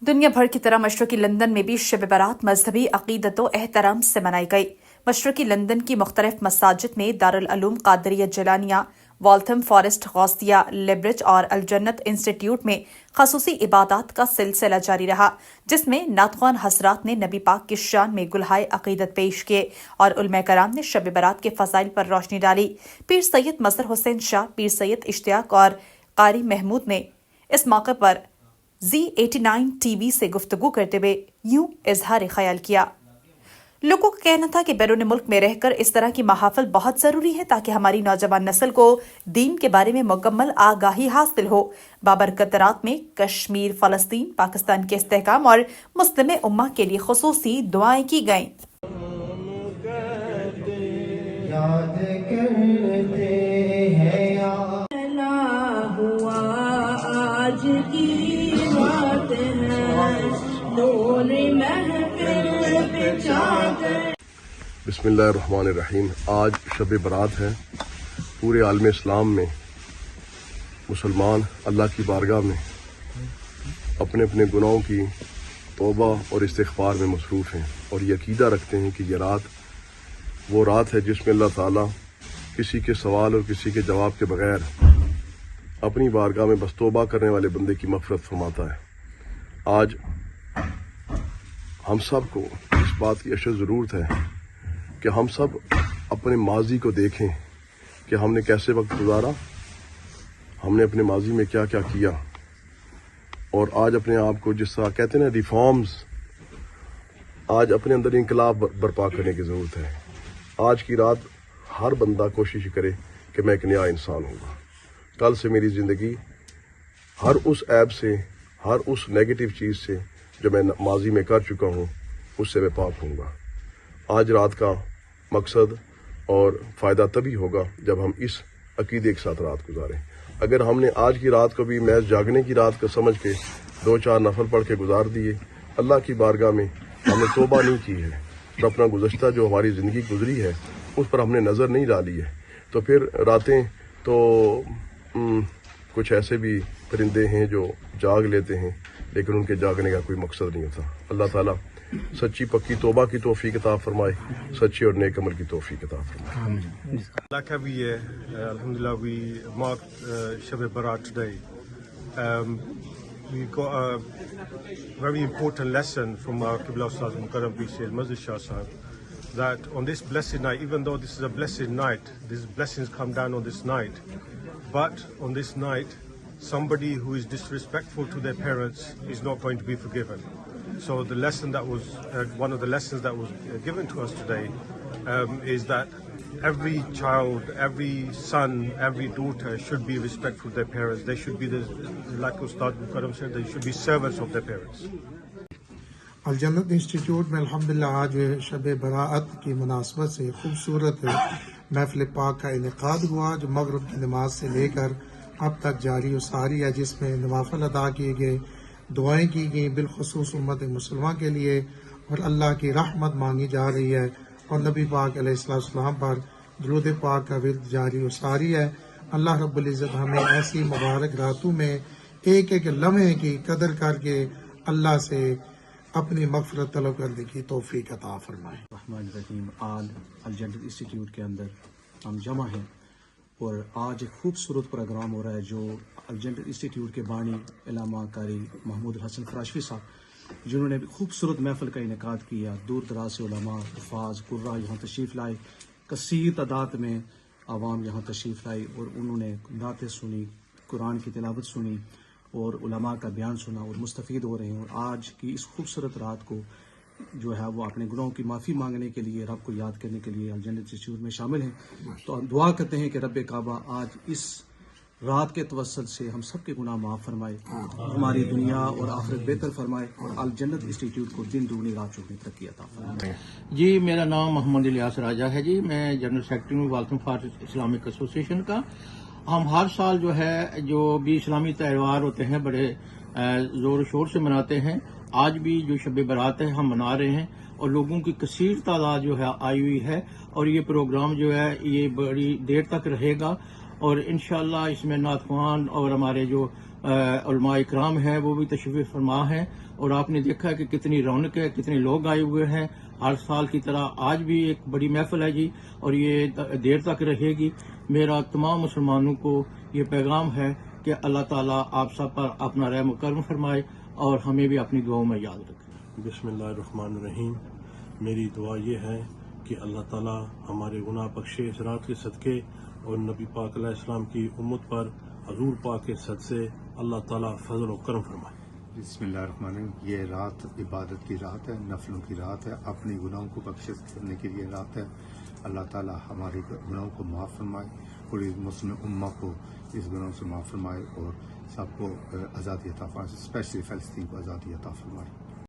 दुनिया भर की तरह मशरकी लंदन में भी शब बारात मजहबी अकीदत व एहतराम से मनाई गई। मशरकी लंदन की मुख्तलिफ मसाजिद में दारुल उलूम कादरिया जलानिया, वॉल्थम फॉरेस्ट गौसिया लिबरिज और अलजन्नत इंस्टीट्यूट में खसूसी इबादत का सिलसिला जारी रहा, जिसमें नातख्वान हजरात ने नबी पाक की शान में गुलहाए अकीदत पेश किए और उलमा कराम ने शब बारात के फजाइल पर रोशनी डाली। पीर सैयद मजहर हुसैन शाह, पीर सैयद इश्तियाक और कारी महमूद ने इस मौके पर Z89 टीवी से गुफ्तगू करते हुए यूं इजहार ख्याल किया। लोगों का कहना था कि बैरून मुल्क में रहकर इस तरह की महाफिल बहुत जरूरी है ताकि हमारी नौजवान नस्ल को दीन के बारे में मुकम्मल आगाही हासिल हो। बाबरकत रात में कश्मीर, फलस्तीन, पाकिस्तान के इस्तेहकाम और मुस्लिम उम्मा के लिए खुसूसी दुआएं की गईं। आज की बात है, डोले महफिल पे चादर। बिस्मिल्लाहिर्रहमानिर्रहीम। आज शब बारात है। पूरे आलम इस्लाम में मुसलमान अल्लाह की बारगाह में अपने अपने गुनाहों की तौबा और इस्तिग़फ़ार में मसरूफ़ हैं और ये अक़ीदा रखते हैं कि ये रात वो रात है जिसमें अल्लाह ताला किसी के सवाल और किसी के जवाब के बग़ैर अपनी बारगाह में बस तौबा करने वाले बंदे की मग़फ़िरत फरमाता है। आज हम सब को इस बात की अशद ज़रूरत है कि हम सब अपने माजी को देखें कि हमने कैसे वक्त गुजारा, हमने अपने माजी में क्या क्या किया, और आज अपने आप को जिस तरह कहते हैं ना रिफॉर्म्स, आज अपने अंदर इनकलाब बर्पा करने की ज़रूरत है। आज की रात हर बंदा कोशिश करे कि मैं एक नया इंसान हूँगा। कल से मेरी ज़िंदगी हर उस ऐब से, हर उस नेगेटिव चीज़ से जो मैं माजी में कर चुका हूँ, उससे मैं पाक हूँगा। आज रात का मकसद और फ़ायदा तभी होगा जब हम इस अकीदे के साथ रात गुजारें। अगर हमने आज की रात को भी महज जागने की रात को समझ के 2-4 नफल पढ़ के गुजार दिए, अल्लाह की बारगाह में हमने तौबा नहीं की है और अपना गुज़श्ता जो हमारी ज़िंदगी गुजरी है उस पर हमने नज़र नहीं डाली है, तो फिर रातें तो कुछ ऐसे भी परिंदे हैं जो जाग लेते हैं लेकिन उनके जागने का कोई मकसद नहीं होता। अल्लाह ताला सच्ची पक्की तौबा की तौफीक अता फरमाए, सच्ची और नेक अमल की तौफीक अता फरमाए। Like every year, alhamdulillah, we mark Shab Barat today. We got a very important lesson from our Qibla Ustaz Mukarram Sayyid Mazhar Shah Sahib, that on this blessed night, even though this is a blessed night, these blessings come down on this night, but on this night, somebody who is disrespectful to their parents is not going to be forgiven. So the lesson that was, one of the lessons that was given to us today is that every child, every son, every daughter should be respectful of their parents. They should be, like Ustad Mukarram said, they should be servants of their parents. Aljannat institute में अल्हम्दुलिल्लाह आज शब बराअत की मुनासबत से खूबसूरत महफिल पाक का इनेकाद हुआ, जो मगरिब की नमाज से लेकर अब तक जारी और सारी है, जिसमें नवाफिल अदा किए गए, दुआएं की गई बिलखुसूस उम्मत मुसलमान के लिए, और अल्लाह की रहमत मांगी जा रही है और नबी पाक अलैहिस्सलाम पर दुरूद पाक का विर्द जारी और सारी है। अल्लाह रब्बुल इज़्ज़त हमें ऐसी मुबारक रातों में एक एक लम्हे की कदर करके अल्लाह से अपनी मग़फ़िरत तलब करने की तौफीक अता फरमाए। आज अलजन्नत इंस्टीट्यूट के अंदर हम जमा हैं और आज एक खूबसूरत प्रोग्राम हो रहा है जो अलजन्नत इंस्टीट्यूट के बानी इलामा कारी महमूद हसन फराशवी साहब, जिन्होंने खूबसूरत महफिल का इनेकाद किया। दूर दराज से उलमा, हुफ़ाज़, कुर्रा यहाँ तशरीफ़ लाए, कसीर तादाद में आवाम यहाँ तशरीफ़ लाई और उन्होंने नातें सुनी, कुरान की तिलावत सुनी और उलमा का बयान सुना और मुस्तफ़ीद हो रहे हैं। और आज की इस खूबसूरत रात को जो है वो अपने गुनाहों की माफ़ी मांगने के लिए, रब को याद करने के लिए अलजन्नत इंस्टीट्यूट में शामिल हैं। तो हम दुआ करते हैं कि रब काबा आज इस रात के तवस्सुल से हम सब के गुनाह माफ़ फरमाए, हमारी दुनिया और आखिरत बेहतर फरमाए और अलजन्नत इंस्टीट्यूट को दिन दूनी रात चौगुनी तरक्की अता फरमाए। जी, मेरा नाम मोहम्मद इलियास राजा है जी, मैं जनरल सेक्रेटरी हूँ वॉल्थम फॉरेस्ट इस्लामिक एसोसिएशन का। हम हर साल जो है जो भी इस्लामी त्यौहार होते हैं बड़े ज़ोर शोर से मनाते हैं। आज भी जो शब बारात है हम मना रहे हैं और लोगों की कसीर तादाद जो है आई हुई है और ये प्रोग्राम जो है ये बड़ी देर तक रहेगा اور انشاءاللہ اس میں نعت خوان اور ہمارے جو علماء اکرام ہیں وہ بھی تشریف فرما ہیں، اور آپ نے دیکھا کہ کتنی رونق ہے، کتنے لوگ آئے ہوئے ہیں. ہر سال کی طرح آج بھی ایک بڑی محفل ہے جی، اور یہ دیر تک رہے گی. میرا تمام مسلمانوں کو یہ پیغام ہے کہ اللہ تعالیٰ آپ سب پر اپنا رحم و کرم فرمائے اور ہمیں بھی اپنی دعاؤں میں یاد رکھے. بسم اللہ الرحمن الرحیم. میری دعا یہ ہے کہ اللہ تعالیٰ ہمارے گناہ بخشے اس رات کے صدقے، اور نبی پاک علیہ السلام کی امت پر حضور پاک کے صدقے اللہ تعالیٰ فضل و کرم فرمائے. بسم اللہ الرحمن الرحیم. یہ رات عبادت کی رات ہے، نفلوں کی رات ہے، اپنے گناہوں کو بخشش کرنے کے لیے رات ہے. اللہ تعالیٰ ہمارے گناہوں کو معاف فرمائے اور اس مسلم امہ کو اس گناہوں سے معاف فرمائے اور سب کو آزادی عطا فرمائے، اسپیشلی فلسطین کو آزادی عطا فرمائے.